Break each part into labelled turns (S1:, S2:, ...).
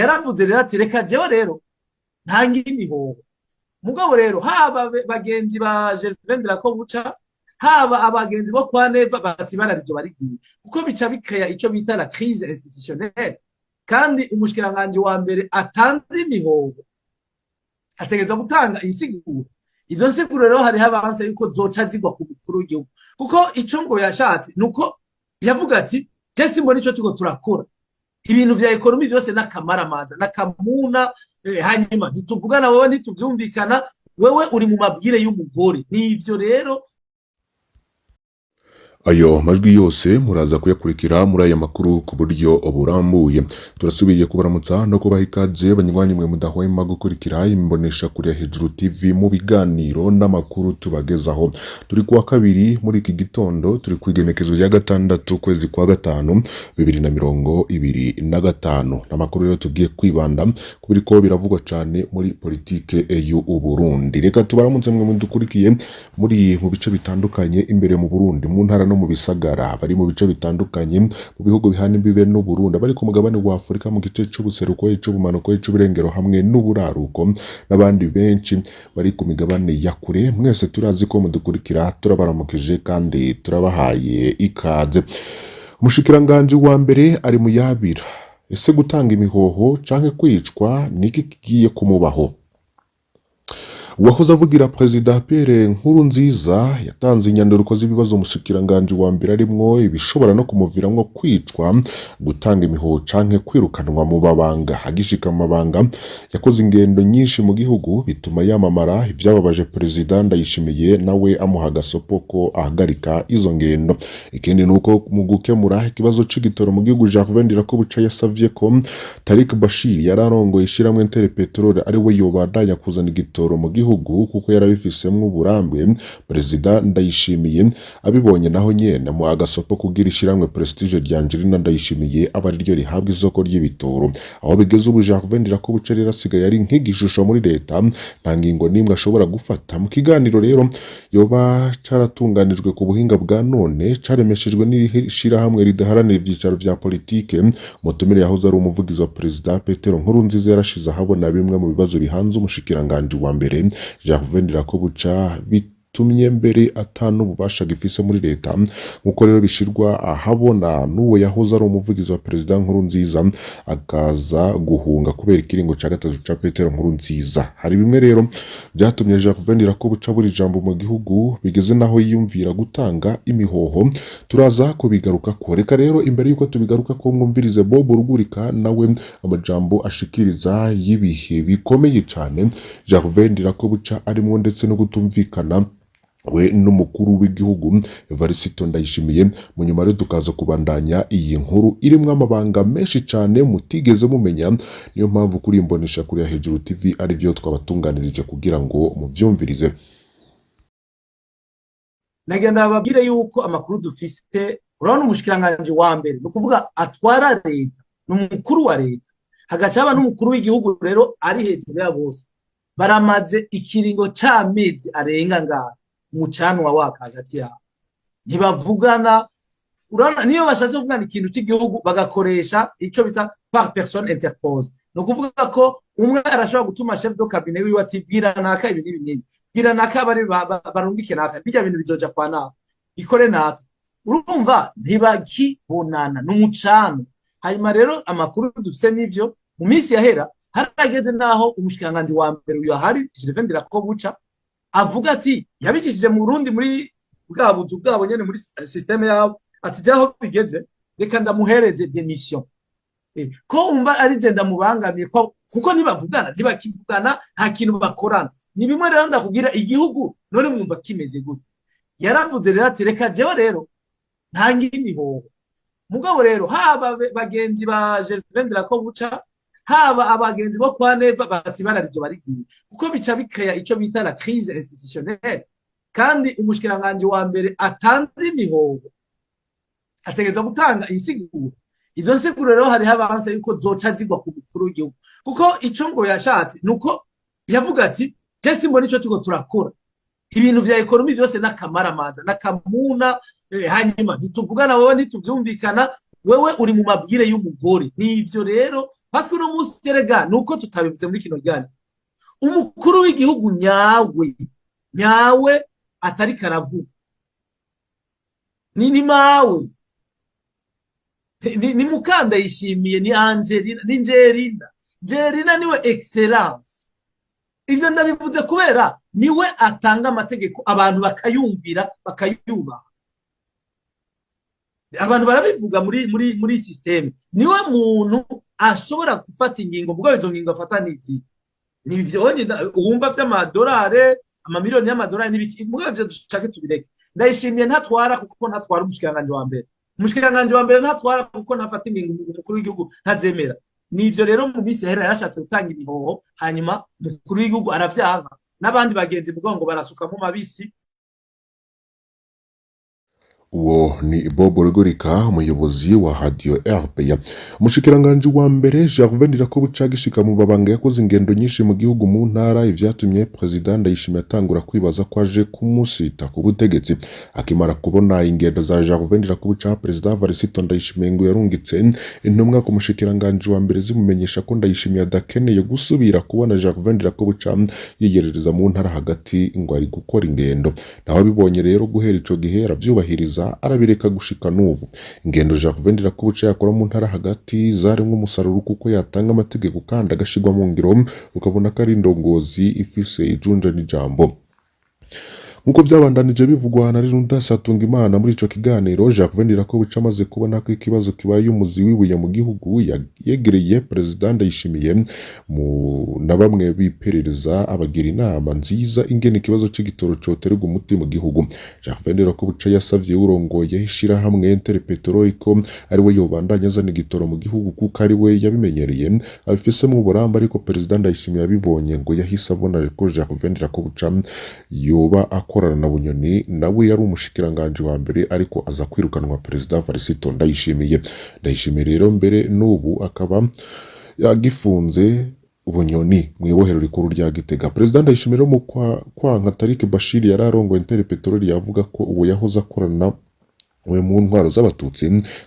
S1: yaravuze rero ati reka jewe rero ntanga imihoho mugabo rero haba bagenzi ba Gervendera ko buca haba abagenzi bo kwa Neva bati bararizo barigiye kuko bica bikaya ico bita la crise institutionnelle kandi umushikiranganje wa mbere atanze imihoho ategeza gutanga insiguro izo nsiguro rero hari habanse yuko zoca zigwa ku mukuru w'igihugu kuko ico ngo yashatse nuko yavuga ati tesi mbona ico tugo turakora ibintu vya ekonomi byose n'akamaramaza n'akamuna hanyuma ntituvugana wowe ntituvyumvikana wewe uri mu mabwire y'umugore nivyo rero
S2: ayo majwi yose muraza kuyakurikira muri aya makuru ku buryo burambuye. Turasubiye kubaramutsa no kubaha ikaze banywanyi mwe mudahwema gukurikira imbonesha kuri Hejuru TV mu biganiro n'amakuru tubagezaho. Turi kuwa kabiri muri iki gitondo turi kwigenekezo ya gatandatu kwezi kwa gatanu 2025 n'amakuru rero tugiye kwibanda kubiriko biravugwa cyane muri politike y'u Burundi. Reka tubaramutse mwe mudukurikiye muri mu bice bitandukanye imbere mu Burundi mu ntara no mu bisagara bari mu bice bitandukanye mu bihugu bihana imbibe n'u Burundi bari ku mugabane wa Afrika mu gice cy'ubuseruko cy'ubumanuko cy'uburengero hamwe n'uburaruko n'abandi benshi bari ku migabane ya kure mwese turazi ko mudukurikira turabaramukije kandi turabahaye ikaze. Umushikiranganje wa mbere ari mu yabira ese gutanga imihoho canke kwicwa niki kigiye kumubaho. Uwahoze avugira Perezida Pierre Nkurunziza yatanze inyanduruko z'ibibazo umushikiranganje wa mbere arimwo ibishobora no kumuviramwo kwicwa gutanga imihoho canke kwirukanwa mu babanga agishika amabanga yakoze ingendo nyinshi mu gihugu bituma yamamara ivyababaje Perezida Ndayishimiye nawe amuha gasopo ko ahagarika izo ngendo. Ikindi nuko mu gukemura ikibazo c'igitoro mu gihugu Gervendera ko buca yasavye ko Tariq Bashir yararongoye ishiramwe Inter Petrol ari we yobandanya kuzana igitoro mu gihugu kuko yarabifisemwe uburambe. Perezida Ndayishimiye abibonye naho nyene mu agasopo kugira ishiramwe Prestige rya Angelina Ndayishimiye aba ryo rihabwa isoko ry'ibitoro aho bigeze ubu Gervendera ko buca rasigaye ari nk'igishusho muri leta nta ngingo nimwe ashobora gufata. Mu kiganiro rero yoba caratunganijwe ku buhinga bwa none caremeshejwe n'ishira hamwe ridaharanira ibyicaro vya politike mutumire yahoze ari umuvugizi wa Perezida Petero Nkurunziza yarashize ahabona bimwe mu bibazo bihanze umushikiranganje wa mbere Gervendera ko buca bitumye mbere atanu bubasha gifise muri leta nkuko rero bishirwa ahabona n'uwo yahoze ari umuvugizi wa Perezida Nkurunziza akaza guhunga kubera ikiringo ca gatatu ca Petero Nkurunziza. Hari bimwe rero byatumye Gervendera ko buca buri jambo mu gihugu bigeze naho yiyumvira gutanga imihoho turaza kubigaruka ko. Reka rero imbere yuko tubigaruka ko mwumvirize Bob Rugurika nawe amajambo ashikiriza yibihe bikomeye cyane Gervendera ko buca arimo ndetse no gutumvikana we n'umukuru w'igihugu Evariste Ndayishimiye. Mu nyuma rero tukaza kubandanya iyi nkuru irimwe amabanga menshi cyane mutigeze mumenya, niyo mpamvu kuri imbonesha kuri Hejuru TV ari byo twabatunganirije kugira ngo muvyumvirize.
S1: Nagenda babwire yuko amakuru dufise urabona umushikiranganje wa mbere no kuvuga atwara leta n'umukuru wa leta hagacaba n'umukuru w'igihugu rero ari hejuru ya bose baramaze ikiringo c'amezi arenga ngaho umucanwa waka hagati yabo ntibavugana. Urabona niyo bashatse kuvugana ikintu cy'igihugu bagakoresha ico bita par personne interpose no kuvuga ko umwe arashobora gutuma chef de cabinet wiwe ati bwira naka ibi n'ibinini bwira naka bari barungike naka bijya bintu bizoja kwa naka ikore naka urumva ntibakibonana n'umucano. Hanyuma rero amakuru dufise n'ivyo mu minsi yahera harageze naho umushikiranganje wa mbere uyu hari Gervendera ko buca avuga ati yabicishije mu Burundi muri bwabuzu bwabo nyene muri systeme yabo ati jaho bigeze reka ndamuhereze demission ko umva ari genda mubangamiye kuko ntibavugana ntibakivugana nta kintu bakorana. Ni bimwe rero ndakubwira igihugu none mwumva kimeze gute. Yaravuze rero ati reka jewe rero ntanga imihoho mugabo rero haba bagenzi ba Gervendera ko buca haba abagenzi bo kwa Neva bati bararizo barigiye kuko bica bikaya ico bita la crise institutionnelle kandi umushikiranganje wa mbere atanze imihoho ategeza gutanga insiguro izo nsiguro rero hari habanse yuko zoca zigwa ku mukuru w'igihugu kuko ico ngo yashatse nuko yavuga ati tesi mbona ico tugo turakora ibintu vya ekonomi byose n'akamaramaza n'akamuna hanyuma ntituvugana wowe ntituvyumvikana wewe uri mu mabwire y'umugore. Nivyo rero parce que uno munsi terega nuko tutabivuze muri kino gani umukuru w'igihugu nyawe atari karavuga ni mawe ni Mukanda yishimiye ni Angelina ni Gerina niwe excellence. Ivyo ndabivuze kubera niwe atanga amategeko abantu bakayumvira bakayubaha. Abantu barabivuga muri system niwe muntu ashobora gufata ingingo bwo izo ngingo afata niki nivyo wumva vy'amadolare amamiliyoni y'amadolari n'ibiki bwo ivyo dushake tubireke. Ndayishimiye ntatwara kuko ntatwara umushikiranganje wa mbere. Umushikiranganje wa mbere ntatwara kuko ntafata ingingo umukuru w'igihugu ntazemera. Nivyo rero mu minsi hera yarashatse gutanga imihoho hanyuma umukuru w'igihugu aravyanka n'abandi bagenzi mugongo barasuka mu mabisi.
S2: Uwo ni Bobo Rugurika umuyobozi wa Radio RPA. Umushikiranganje wa mbere Gervais Ndirakobuca gishika mu babanga yakoze ingendo nyinshi mu gihugu mu ntara ivyatumye president Ndayishimiye atangura kwibaza ko aje kumusita ku butegetsi. Akimara kubona ingendo za Gervais Ndirakobuca president Varisito Ndayishimiye ngo yarungitse intumwa ku mushikiranganje wa mbere zimumenyesha ko Ndayishimiye adakeneye gusubira kubona Gervais Ndirakobuca yigerereza mu ntara hagati ngo ari gukora ingendo. Naho bibonye rero guhera ico gihe aravyubahiriza arabireka gushika n'ubu. Ingendo Gervais Ndirakobuca yakora mu ntara hagati zarimwe umusaruro kuko yatanga amategeko kandi agashigwa mu ngiro ukabona ko ari indongozi ifise ijunja n'ijambo. Nkuko byabandanije bivugwa na Ndasatunga Imana muri ico kiganiro Gervais Ndirakobuca amaze kubona ko ikibazo kibaye umuzi wibuye mu gihugu yegereye president Ndayishimiye na bamwe biperereza abagira inama nziza ingene ikibazo c'igitoro coterwa umuti mu gihugu. Gervais Ndirakobuca yasavye urongoye ishira hamwe Interpetrol ko ari we yobandanya azana igitoro mu gihugu kuko ari we yabimenyereye abifise mu buramba, ariko president Ndayishimiye yabibonye ngo yahise abona ko Gervais Ndirakobuca yoba akorana na Bunyoni nawe yari umushikiranganje wa mbere ariko aza kwirukanwa president Varisito Ndayishimiye rero mbere n'ubu akaba yagifunze Bunyoni mu ibohero rikuru rya Gitega. President Ndayishimiye mu kwa Tariki Bashir yararongoye Interpetrol yavuga ko uwo yahoze akorana we mu ntwaro z'abatutsi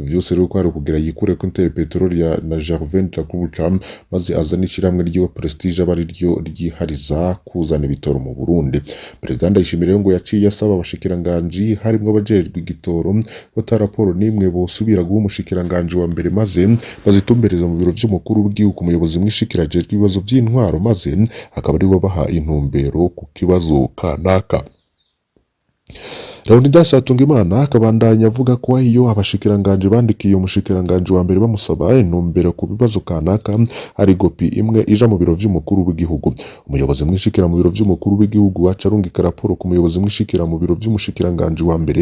S2: byose rero ko ari kugira yikure ko Interpetrol ya na Gervais Ndirakobuca maze azana ishiramwe ryo Prestige abari ryo ryihariza kuzana ibitoro mu Burundi. President Ndayishimiye ngo yaciye asaba abashikiranganje harimo abajejwe igitoro bata raporo nimwe bosubira guha umushikiranganje wa mbere maze bazitumbereza mu biro by'umukuru w'igihugu umuyobozi mwishikiraje ibibazo by'intwaro maze akaba ari bo baha intumbero ku kibazo kanaka. Ndasatunga Imana akabandanya avuga ko iyo abashikiranganje bandikiye umushikiranganje wa mbere bamusaba intumbero ku bibazo kanaka ari gopi imwe ija mu biro vy'umukuru w'igihugu. Umuyobozi mwishikira mu biro vy'umukuru w'igihugu acarungika raporo ku muyobozi mwishikira mu biro vy'umushikiranganje wa mbere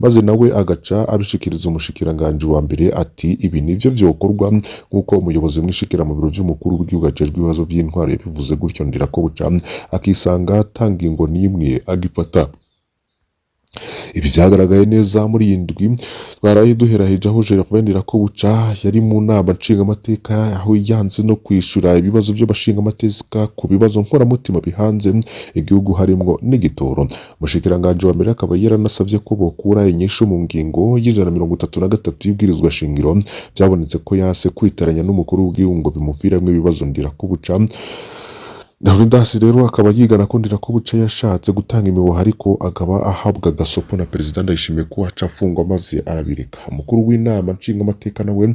S2: maze nawe agaca abishikiriza umushikiranganje wa mbere ati ibi nivyo byokorwa nkuko umuyobozi mwishikira mu biro vy'umukuru w'igihugu ajejwe ibibazo vy'intwaro yabivuze gutyo Ndirakobuca akisanga tangingo nimwe agifata. Ibi vyagaragaye neza muri indwi twaraye duheraheje aho Gervais Ndirakobuca yari mu nama nshinga amateka aho yanze no kwishura ibibazo by'abashinga amateka ku bibazo nkoramutima bihanze igihugu harimwo n'igitoro. Umushikiranganje wa mbere akaba yaranasavye ko bokura inyishu mu ngingo y'133 y'ibwirizwa shingiro byabonetse ko yase kwitaranya n'umukuru w'igihugu ngo bimuviramo ibibazo Ndirakobuca. Ndasi rero akaba yigana ko Ndirakobuca yashatse gutanga imihoho ariko akaba ahabwa gasopo na president Ndayishimiye ko aca afungwa maze arabireka. Umukuru w'inama nshinga amateka nawe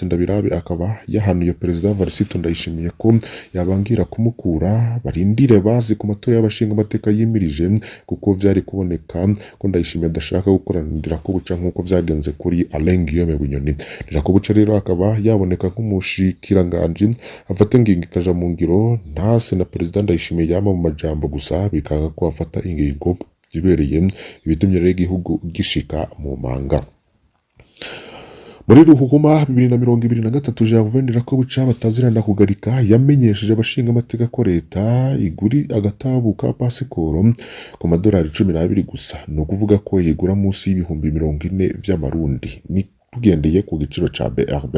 S2: Ndabirabe akaba yahanuye president Varisito Ndayishimiye ko yabangira kumukura barindire bazi ku matora y'abashinga amateka yimirije kuko vyari kuboneka ko Ndayishimiye adashaka gukorana Ndirakobuca nkuko vyagenze kuri Guillaume Bunyoni. Ndirakobuca rero akaba yaboneka nk'umushikiranganje afata ingingo ikaja mu ngiro hasi na president Ndayishimiye yama mu majambo gusa bikanga ko afata ingingo zibereye ibitumye rero igihugu gishika mu manga. Muri Ruhuma 2023 Gervais Ndirakobuca batazira Ndakugarika yamenyesheje abashinga amateka ko leta iguri agatabuka pasikoro ku madolari 12 gusa, no kuvuga ko yigura munsi y'ibihumbi 40 vy'amarundi. Ni tugendeye ku giciro ca BRB.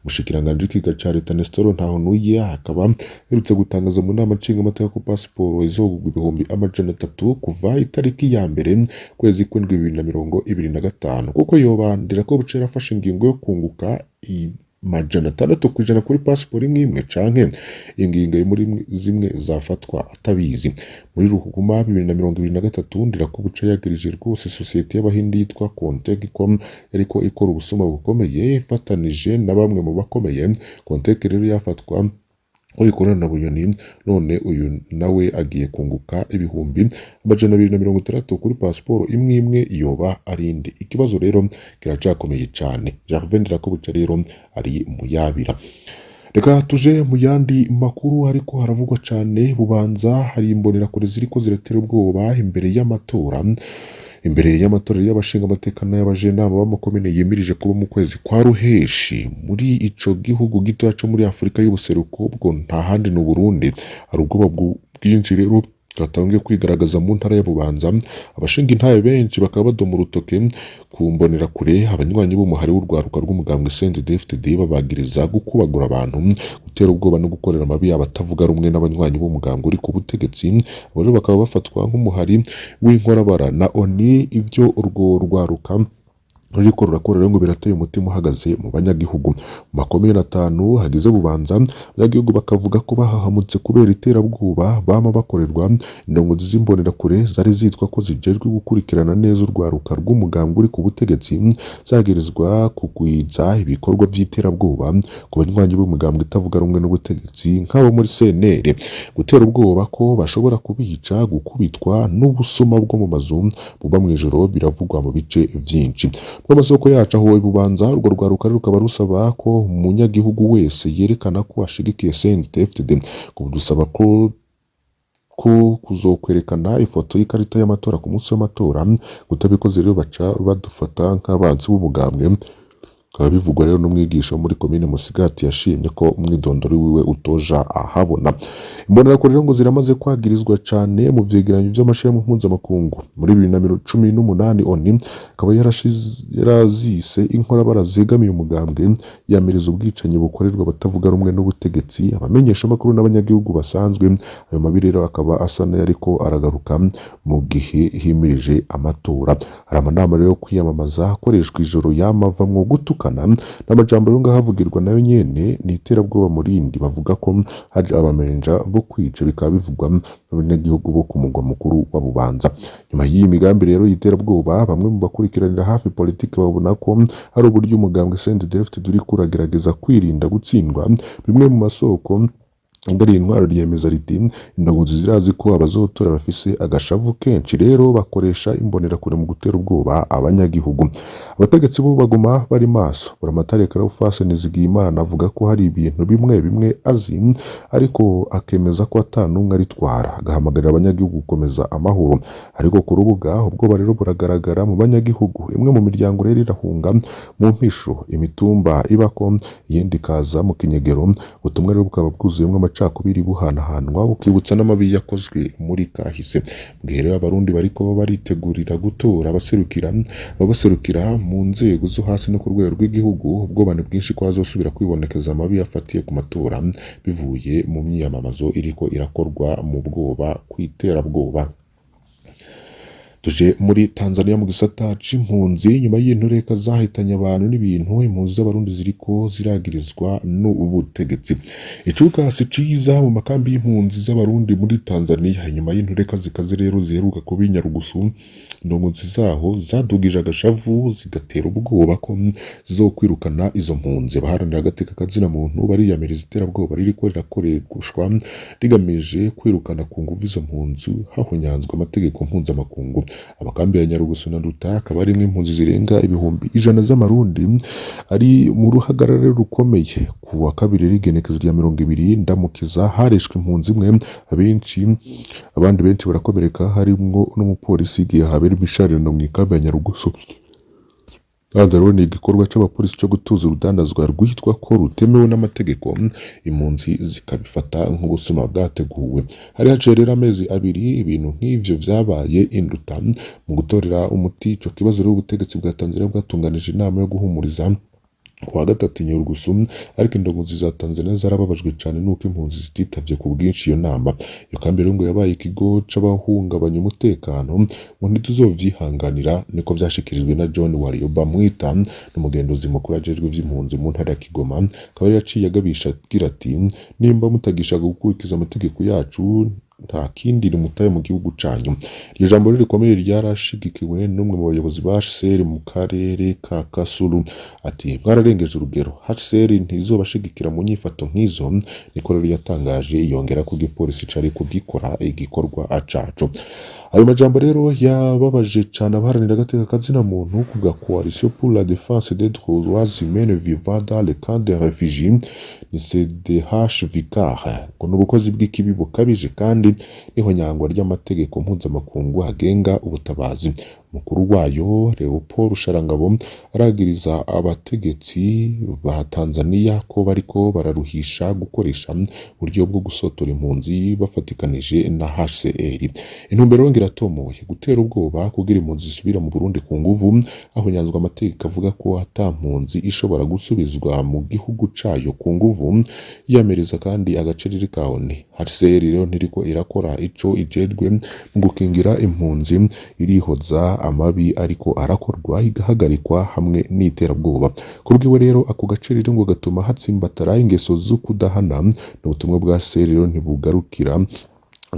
S2: Mushikiranganje w'ikiga ca leta Nestor Ntahonuye akaba herutse gutangaza mu nama nshingamateka ko pasiporo izogurwa ibihumbi amajana 3 kuva itariki ya mbere kwezi kw'indwi 2025 kuko yobandira ko bucera afashe ingingo yo kunguka majana 6% kuri pasiporo imwe canke ingingo muri zimwe zafatwa atabizi. Muri Ruguma 2023 ndira ko buca yagirije rwose societe y'abahindi yitwa Contek.com yariko ikora ubusuma bukomeye ifatanije na bamwe mu bakomeye. Contek rero yafatwa oyikorana na bunyoni, none uyu nawe agiye kunguka ibihumbi amajana 260 kuri pasiporo imwe yoba arinde. Ikibazo rero kiracakomeye cyane. Jarvendera ko buca rero ari muyabira. Reka tuje mu yandi makuru ariko haravugwa cyane Bubanza hari imbonerakure ziriko ziratera ubwoba imbere y'amatora y'abashinga amateka n'abajenama b'amakomine yemirije kuba mu kwezi kwa Ruheshi muri ico gihugu gito cyo muri Afrika y'ubuseruko bwo nta handi no Burundi. Hari ubwoba bwinshi rero bwatangiye kwigaragaza mu ntara ya Bubanza. Abashinga intaye benshi bakaba badoma urutoke ku mbonerakure abanywanyi b'umuhari w'urwaruka rw'umugambwe CNDD-FDD babagiriza gukubagura abantu, gutera ubwoba no gukorera amabi abatavuga rumwe n'abanywanyi b'umugambwe uri ku butegetsi. Abo rero bakaba bafatwa nk'umuhari w'inkorabara na ONI. Ivyo urwo rwaruka ruriko rurakorera ngo birateye umutima uhagaze mu banyagihugu. Mu makomine 5 hagize Bubanza abanyagihugu bakavuga ko bahahamutse kubera iterabwoba bama bakorerwa. Indongozi z'imbonerakure zari zitwa ko zijejwe gukurikirana neza urwaruka rw'umugambwe uri ku butegetsi zagirizwa kugwiza ibikorwa vy'iterabwoba ku banywanyi b'umugambwe itavuga rumwe n'ubutegetsi nk'abo muri CNL, gutera ubwoba ko bashobora kubica, gukubitwa n'ubusuma bwo mu mazu buba mw'ijoro biravugwa mu bice vyinshi. Amasoko yacu aho Bubanza urwo rwaruka rukaba rusaba ko umunyagihugu wese yerekana ko ashigikiye CNDD-FDD ko dusaba ko kuzokwerekana ifoto y'ikarita y'amatora ku munsi w'amatora. Gutabikoze rero baca badufata nk'abanzi b'umugambwe. Kaba bivugwa rero n'umwigisha muri komine Musigati yashimye ko umwidondoro wiwe utoja ahabona. Imbonerakure rero ngo ziramaze kwagirizwa cane mu vyegeranyo vy'amashirahamwe mpuzamakungu. Muri 2018 ONI akaba yarazise inkorabara zegamiye umugambwe yamiriza ubwicanyi bukorerwa abatavuga rumwe n'ubutegetsi, abamenyesha makuru n'abanyagihugu basanzwe. Ayo mabi rero akaba asa n'ariko aragaruka mu gihe himirije amatora. Hari amanama rero kwiyamamaza akoreshwa ijoro yamavamwo gutuka n'amajambo yo ngahavugirwa nayo nyene ni iterabwoba murindi. Bavuga ko haje abamenja bo kwica, bikaba bivugwa n'abanyagihugu bo ku mugwa mukuru wa Bubanza. Nyuma y'iyi migambi rero y'iterabwoba, bamwe mu bakurikiranira hafi politiki babona ko hari uburyo umugambwe CNDD-FDD uri kuragerageza kwirinda gutsindwa. Bimwe mu masoko ngari intwaro ryemeza riti indongozi zirazi ko abazotora bafise agashavu kenshi, rero bakoresha imbonerakure mu gutera ubwoba abanyagihugu. Abategetsi bo baguma bari maso. Buramatari Karufase Nizigiyimana avuga ko hari ibintu bimwe azi ariko akemeza ko atanumwe aritwara, agahamagarira abanyagihugu gukomeza amahoro. Ariko ku rubuga ubwo rero buragaragara mu banyagihugu. Imwe mu miryango rero irahunga mu mpisho, imitumba ibako yindi kaza mu kinyegero. Ubutumwa rero bukaba bwuzuyemwe amacakubiri buhanahanwa bukibutsa n'amabi yakozwe muri kahise. Gihe abarundi bariko baritegurira gutora abaserukira mu nzego zo hasi no ku rwego rw'igihugu, ubwobane bwinshi ko hazosubira kwibonekeza amabi yafatiye ku matora bivuye mu myiyamamazo iriko irakorwa mu bwoba kw'iterabwoba. Tuje muri Tanzania mu gisata c'impunzi. Nyuma y'intureka zahitanye abantu n'ibintu, impunzi z'abarundi ziriko ziragirizwa n'ubutegetsi. Icuka si ciza mu makambi y'impunzi z'abarundi muri Tanzania. Nyuma y'intureka zikaze rero ziheruka kuba Nyarugusu, indongozi zaho zadugije agashavu zigatera ubwoba ko zizokwirukana izo mpunzi. Baharanira agateka kazina muntu bariyamiriza iterabwoba ririko rirakoreshwa rigamije kwirukana ku nguvu izo mpunzi hahonyanzwe amategeko mpuzamakungu. Amakambi ya Nyarugusu na Nduta akaba ari impunzi zirenga ibihumbi 100 z'amarundi ari mu ruhagarare rukomeye. Ku wa kabiri rigenekezo rya 20 Ndamukiza harishwe impunzi imwe, abandi benshi barakomereka, harimwo n'umupolisi igihe habera imishariro mu ikambi ya Nyarugusu. rero ni igikorwa c'abapolisi cyo gutuza urudandazwa rwitwa ko rutemewe n'amategeko, impunzi zikabifata nk'ubusuma bwateguwe. Hari haciye rero amezi abiri ibintu nk'ivyo vyabaye induta. Mu gutorera umuti ico kibazo rero ubutegetsi bwa Tanzania bwatunganije inama yo guhumuriza kuwa gatatu Nyarugusu, ariko indongozi za Tanzania zarababajwe cyane nuko impunzi zititavye ku bwinshi iyo nama. Iyo kambi rero ngo yabaye ikigo c'abahungabanya umutekano, ngo ntituzovyihanganira, niko vyashikirijwe na John Warioba Mwita n'umugenduzi mukuru ajejwe ivy'impunzi mu ntara ya Kigoma. Akaba yaciye agabisha agira ati nimba mutagishaka gukurikiza amategeko yacu nta kindi rimutaye mu gihugu canyu. Iryo jambo rero rikomeye ryarashigikiwe n'umwe mu bayobozi ba HCR mu karere ka Kasulu. Ati mwararengeje urugero, HCR ntizobashigikira mu nyifato nk'izo, niko rero yatangaje, yongera ko igipolisi cari kugikora igikorwa acaco. Ayo majambo rero yababaje cane abaharanira agateka kazina muntu ku bwa Coalition pour la défense des droits humains vivant dans les camps de réfugiés ni CDH-Vicar, ngo n'ubukozi bw'ikibi bukabije kandi niho nyangwa ry'amategeko mpuzamakungu agenga ubutabazi. Mukuru wayo Leopold Sharangabo aragiriza abategetsi ba Tanzania ko bariko bararuhisha gukoresha uburyo bwo gusotora impunzi bafatikanije na HCR. Intumbero ngiratomoye gutera ubwoba kugira impunzi zisubira mu Burundi ku nguvu, aho nyanzwa amategeko avuga ko ata mpunzi ishobora gusubizwa mu gihugu cayo ku nguvu, yamereza kandi agacerere kaone. HCR rero ntiriko irakora ico ijedwe mu gukingira impunzi, irihoza amabi ariko arakorwa igahagarikwa hamwe n'iterabwoba. Kubwiwe rero ako gace rero ngo gatuma hatsimbatara ingeso zo kudahana, n'ubutumwa bwa HCR rero ntibugarukira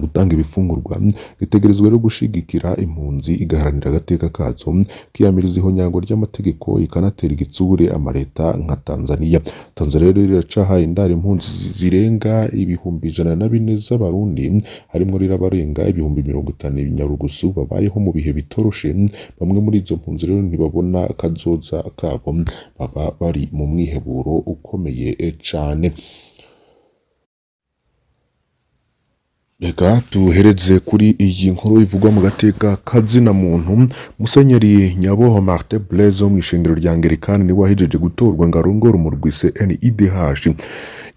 S2: gutanga ibifungurwa, itegerezwa rero gushigikira impunzi, igaharanira agateka kazo, kiyamiriza ihonyango ry'amategeko, ikanatera igitsure amareta nka Tanzania. Tanzania rero iracahaye indaro impunzi zirenga ibihumbi 104 z'abarundi, harimwo rero abarenga ibihumbi 50 Nyarugusu babayeho mu bihe bitoroshe. Bamwe muri izo mpunzi rero ntibabona kazoza kabo, baba bari mu mwiheburo ukomeye cane. Reka tuhereze kuri iyi nkuru ivugwa mu gateka kazina muntu. Musenyeri Nyaboho Martin Blaise mu ishengero rya Angilikani ni wahejeje gutorwa ngo arongore umurwi CNIDH.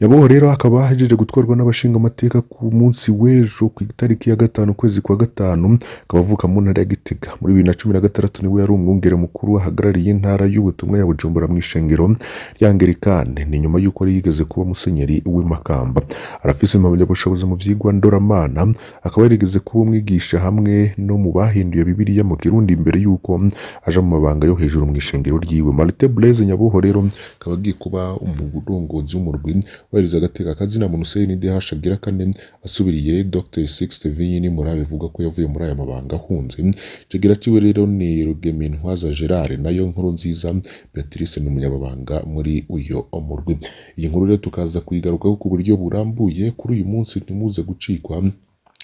S2: Nyaboho rero akaba ahejeje gutwarwa n'abashinga amateka ku munsi w'ejo ku itariki ya 5 kwezi kwa 5, akaba avuka mu ntara ya Gitega. Muri 2016 niwe yari umwungere mukuru ahagarariye intara y'ubutumwa ya Bujumbura mu ishengero rya Angilikani. Ni nyuma y'uko yigeze kuba musenyeri w'Imakamba. Arafise impamyabushobozi mu vyigwa ndoramana, akaba yarigeze kuba umwigisha hamwe no mu bahinduye Bibiliya mu Kirundi imbere y'uko aja mu mabanga yo hejuru mu ishengero ryiwe. Martin Blaise Nyaboho rero akaba agiye kuba umurongozi w'umurwi waheriza agateka kazina muntu CNDH agira kane, asubiriye Dr. Sixte Vinyini Murabe vuga ko yavuye muri aya mabanga ahunze. Kigira ciwe rero ni Rugemintwaza Gerard, nayo nkuru nziza Beatrice ni umunyababanga muri uyo umurwi. Iyi nkuru rero tukaza kuyigarukaho ku buryo burambuye kuri uyu munsi, ntimuze gucikwa,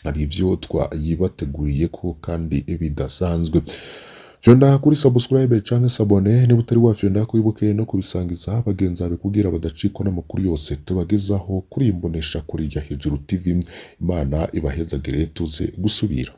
S2: ari ivyo twayibateguriye ko kandi bidasanzwe. Fyonda kuri subscribe canke sabone niba utari wafyonda kuyibuke no kubisangiza bagenzi bawe kugira badacikwa n'amakuru yose tubagezaho kuri imbonesha kuri ya Hejuru TV. Imana ibahezagire tuze gusubira.